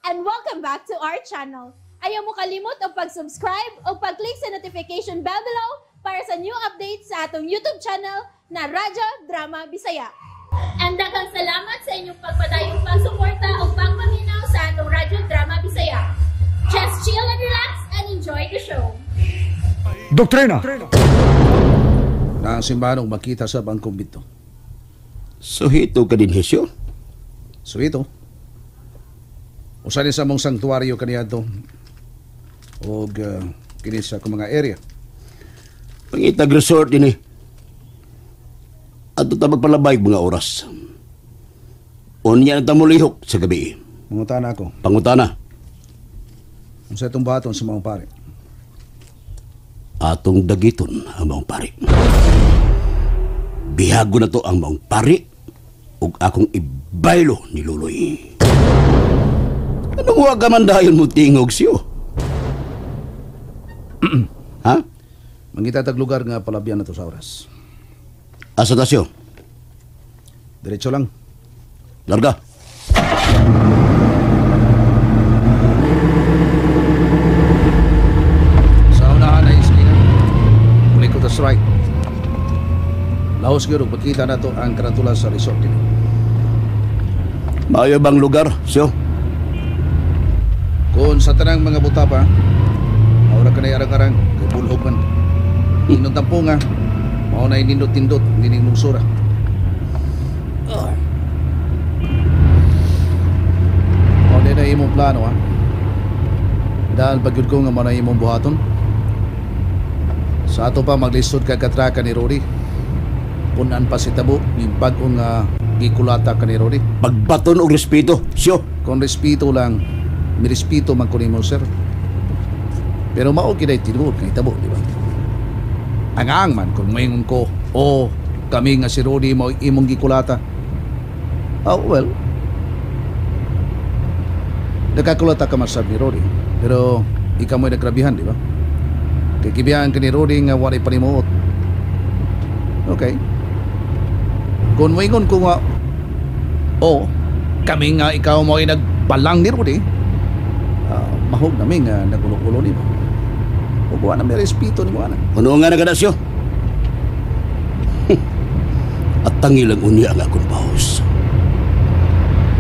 and welcome back to our channel. Ayaw mo kalimot o pag-subscribe o pag-click sa notification bell below para sa new updates sa atong YouTube channel na Radyo Drama Bisaya. And daghang salamat sa inyong pagpadayong pagsuporta o pagpaminaw sa atong Radyo Drama Bisaya. Just chill and relax and enjoy the show. Doktrina! Na ang simbanong makita sa bangkong bito. Suhito ka din, Hesyo? So ito, usanin sa mong sanktuaryo kaniya ito o kinisa ko mga area. Pangitag resort din eh. At ito magpalabay mga oras. Unya na tamulihok sa gabi. Mangutana ako, Pangutana, kung sa itong baton sa mga pare. atong dagiton ang maong pari. Bihago na to ang maong pari ug akong ibaylo ni Luloy. Anong huwag ka man dayon mo tingog siyo? Ha? Mangitatag lugar nga palabyan na to sa oras. Asa ta siyo? Diretso lang. Larga. Sa unahan na iskina, kulikot as right. Lahos gyud pagkita na to ang karatula sa resort din. Maayo bang lugar siyo? Kung sa tanang mga butapa, maura ka na arang-arang, kay bulhog man. Inod ang punga, mauna nindot-tindot, nining lungsura. O na imong plano ha. Dahil pagyud ko nga mauna imong buhaton. Sa ato pa maglisod ka katraka ni Rory. Punan pa si Tabo, yung bagong gikulata ka ni Rory. Pagbaton og respeto siyo. Kung respeto lang, may respeto man ko nimo, sir. Pero mao kinay tinuod kay Tabo, di ba? Ang man kung maingon ko, kami nga si Rudy mo imong gikulata. Oh, well. Nakakulata ka masab ni Rudy. Pero ikaw mo'y nagrabihan, di ba? Kay kibiyahan ka ni Rudy nga wala panimuot. Okay. Kung maingon ko nga, kami nga ikaw mo'y nagbalang ni Rudy, mahog namin nga nagulo-ulo ni mo. Huwag na may respeto ni mo, anak. Ano nga nagada siyo? At tangilang unya ang akong baos.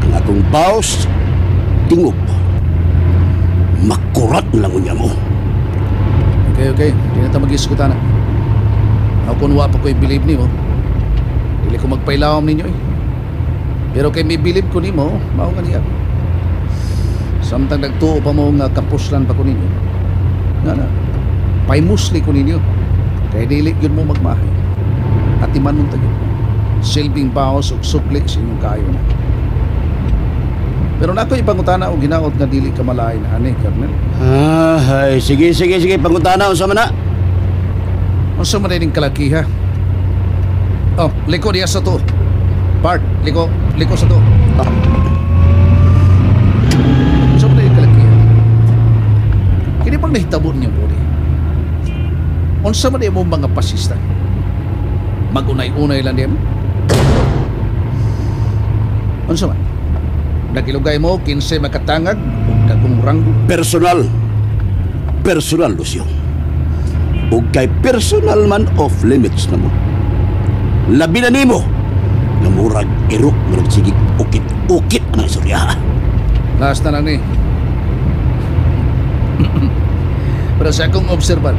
Ang akong baos, tingog. Makurat na lang unya mo. Okay. Di na tayo mag-iskutan na. Ako kung wa pa ko'y believe ni mo, hindi ko magpailawam ninyo eh. Pero kay may believe ko ni mo, mao nga niya. Samtang nagtuo pa mo nga kapuslan pa ko ninyo. Nga na, paimusli ko ninyo. Kaya dilig yun mo magmahay. At iman mong tagin. Silbing baos o sukli sa inyong kayo na. Pero na ako ipangutana o ginaot nga dili ka malain, ani, Colonel. Sige, pangutana ko sa mana. Ang sa manining kalaki, ha? Liko diya sa to. Bart, liko sa to. Sa manining kalaki, ha? Kini pang nahitabon niyo, Bodi. Unsa man mo mga pasista? Magunay-unay lang diyan. Unsa man? Nagilugay mo 15 makatangag ug dagong ranggo. Personal, Lucio. Ug kay personal man off limits na mo. Labi na nimo. Nga murag irok, murag sigig ukit ang istorya. Last na lang ni. Pero sa akong obserban,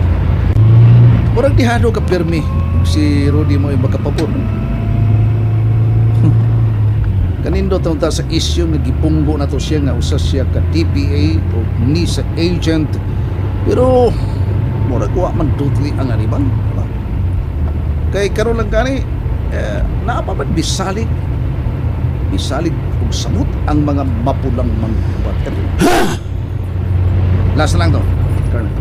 murag dihado ka permi si Rudy mo ay makapabor. Kanindo taon ta sa issue nga gipunggo na to siya nga usa siya ka TPA o ni sa agent. Pero murag wa man totally ang animal, diba? Kay karon lang gani naapabad bisalig ug samot ang mga mapulang mangkubat. Last na lang to, Colonel.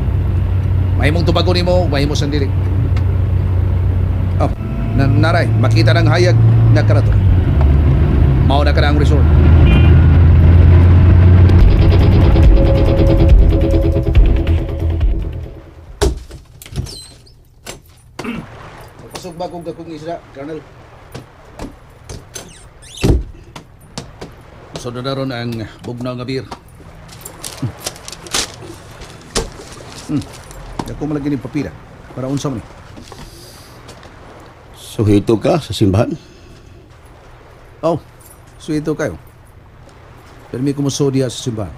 Mahimong tubago nimo, mahimo sandilig. Naray, makita ng hayag na karato. Mao na ka na ang resort. Pasok ba kung kakong isda, Colonel? So na ron ang bugnaw nga beer. Ako malagi ni papira. Para unsa man ni. Suhito ka sa simbahan? Oh, so ito kayo. Pero may kumusodya sa simbahan.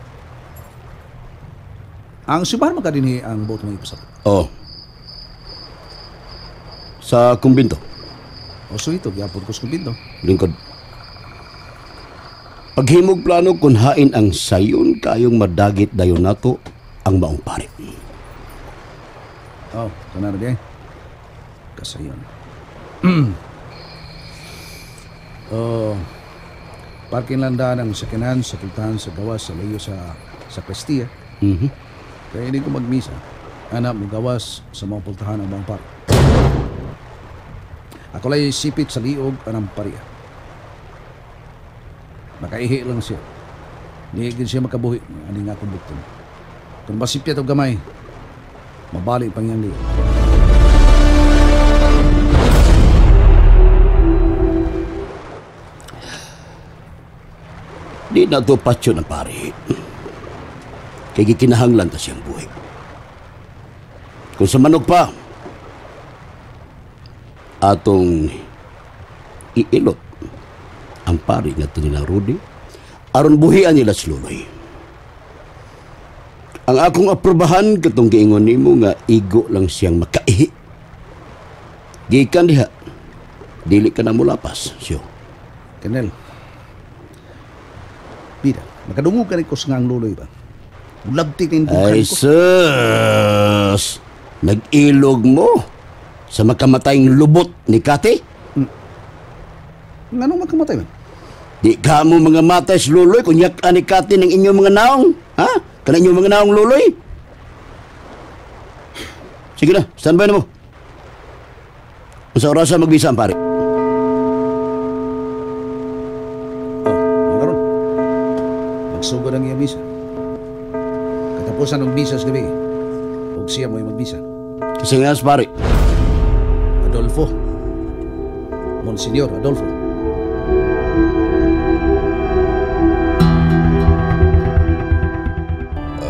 Ang simbahan magkadinhi ang boto ng ipasap. Oo. Sa kumbinto. O so ito, gyapon ko sa kumbinto. Lingkod. Paghimog plano kung hain ang sayon kayong madagit dayon nato ang maong pari. Oh, tanan na di. Kasayon. Parking landa ng sakinan sa pultahan sa gawas sa layo sa sakristiya. Kaya hindi ko magmisa. Anak mo gawas sa mga pultahan ng mga pari. Ako lay sipit sa liog anang pariya. Makaihi lang siya. Nihigin siya makabuhi. Ani nga akong bukton. Kung masipya ito gamay, mabalik pang yang liog. Di na to patyo ng pari. Kaya gikinahanglan ta siyang buhay. Kung sa manok pa, atong iilot ang pari nga ito nilang Rudy, aron buhian nila si Luloy. Ang akong aprobahan katong giingon nimo nga igo lang siyang makaihi. Gikan diha, dili ka na mulapas, siyo. Kanel, Pida, makadungog ka rin ko sa nga ang Luloy ba? Ulagtik na yung Ay, ko. sus! Nag-ilog mo sa makamatayang lubot ni Kati? Nga nung makamatay man? Di ka mo mga matay sa Luloy kung yak ni Kati ng inyong mga naong? Ha? Kana inyong mga naong Luloy? Sige na, standby na mo. Sa orasan magbisa ang pari. Oh, ngaron. Magsugod ang iyang misa. Katapusan ng misa sa gabi. Huwag siya mo yung magbisa. Kasi nga sa pari. Adolfo. Monsignor Adolfo.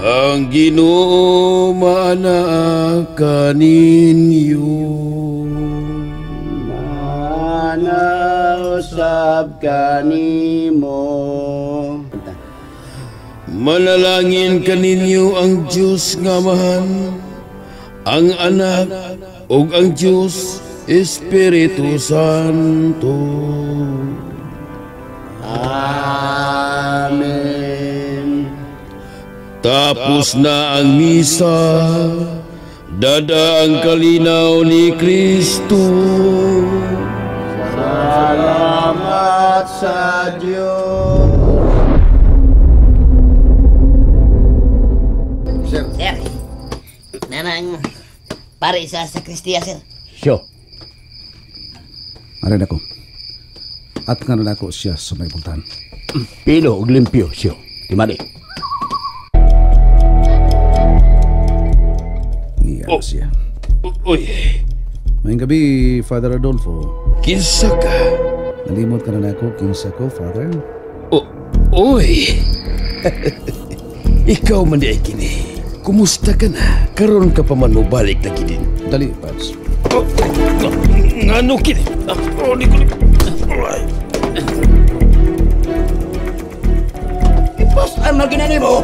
Ang Ginoo kaninyo. Manausap kanimo. Manalangin kaninyo ang Diyos nga Amahan, ang Anak, ug ang Diyos Espiritu Santo. Amen. Tapos na ang misa, dada ang kalinaw ni Kristo. Salamat sa Diyos. Sir, nanang pare sa sakristiya, sir. Siyo. Aray ako. At nga na ako siya sa may puntahan. Pilo ug limpyo, siyo. Timali. Niya siya. Uy, Mayang gabi, Father Adolfo. kinsa ka? Nalimot ka na ako, kinsa ko, Father. Uy, ikaw man di ay kini. Kumusta ka na? Karon ka pa man mobalik na kini. Dali, Pats. Ngano kini? Di ko. Ipos ang maginani mo.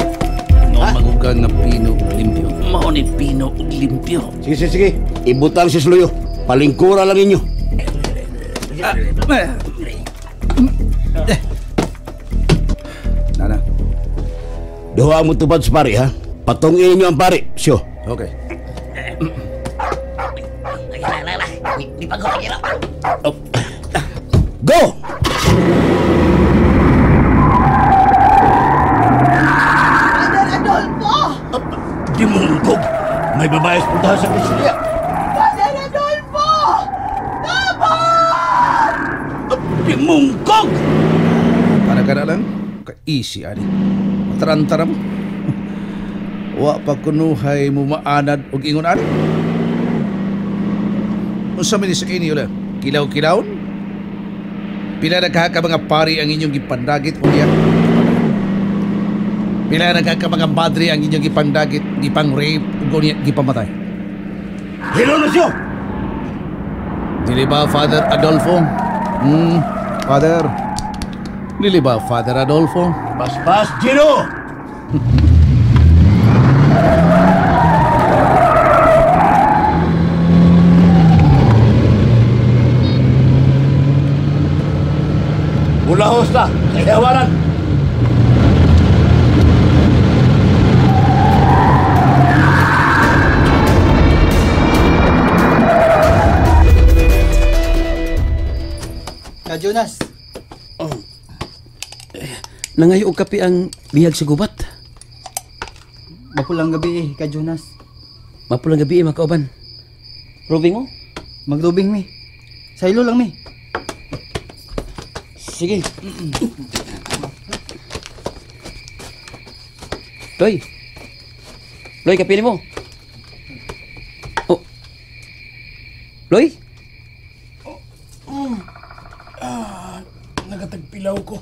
No, magugang na pino ug limpyo. Mao ni Pino ug limpyo. Sige. Ibutang si Sluyo. Palingkura lang ninyo. Nana, Duha mo tupad sa pari, ha? Patungin ninyo ang pari, siyo. okay. Di pa ko kagila. Go! Father Adolfo! Di mo nungkog. May babayas puntahan sa Kristiya. Father Adolfo! Di mo nungkog! Para ka na lang, ka-easy, ani. Matarantara mo. Wa pa kunuhay mo maanad og ingon ani. Unsa man ni sa kini ulan? Kilaw-kilawon? Pila nagkaka mga pari ang inyong gipandagit unya? Pila nagkaka mga padre ang inyong gipandagit, gipang rape ug bago niya gipamatay. Hilo na siya! Dili ba, Father Adolfo? Father. Dili ba, Father Adolfo? Basbas, Gino! Mula hosta, kailangan! Ka Jonas, Nangayo og kape ang bihag sa gubat. mapulang gabi ka Jonas. Mapulang gabi mga kauban. Robing mo? Magrubing mi. Saylo lang mi. Sige. Loy. Loy, kapili mo. Oh. Loy? Nagatagpilaw ko.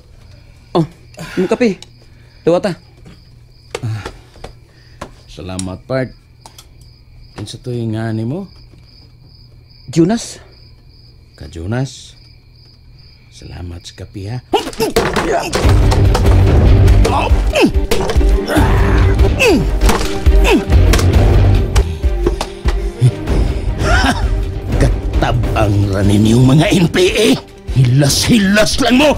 Oh, yung kape. Dawata. Salamat, Part. Kinsa to yung nga ni mo? Jonas? Ka Jonas. Salamat sa kape, ha? Katabang ranin yung mga NPA. Hilas-hilas lang mo!